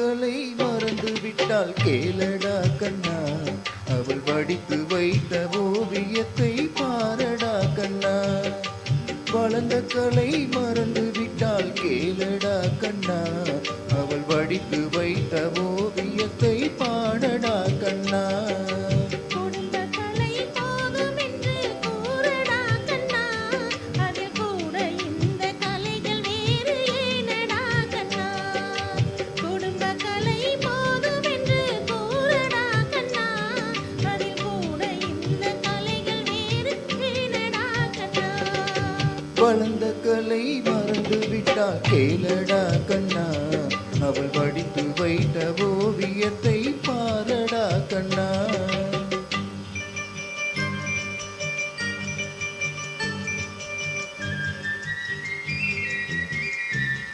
கலை மறந்து விட்டால் கேளடா கண்ணா, அவள் வடித்து வைத்த ஓவியத்தை பாரடா கண்ணா. வளர்ந்த கலை மறந்து விட்டால் கேளடா கண்ணா, அவள் வடித்து வைத்த ஓவியத்தை பாடடா கண்ணா. வளர்ந்த கலை மறந்து விட்டால் கேளடா கண்ணா, அவள் வடித்து வைத்த ஓவியத்தை பாரடா கண்ணா.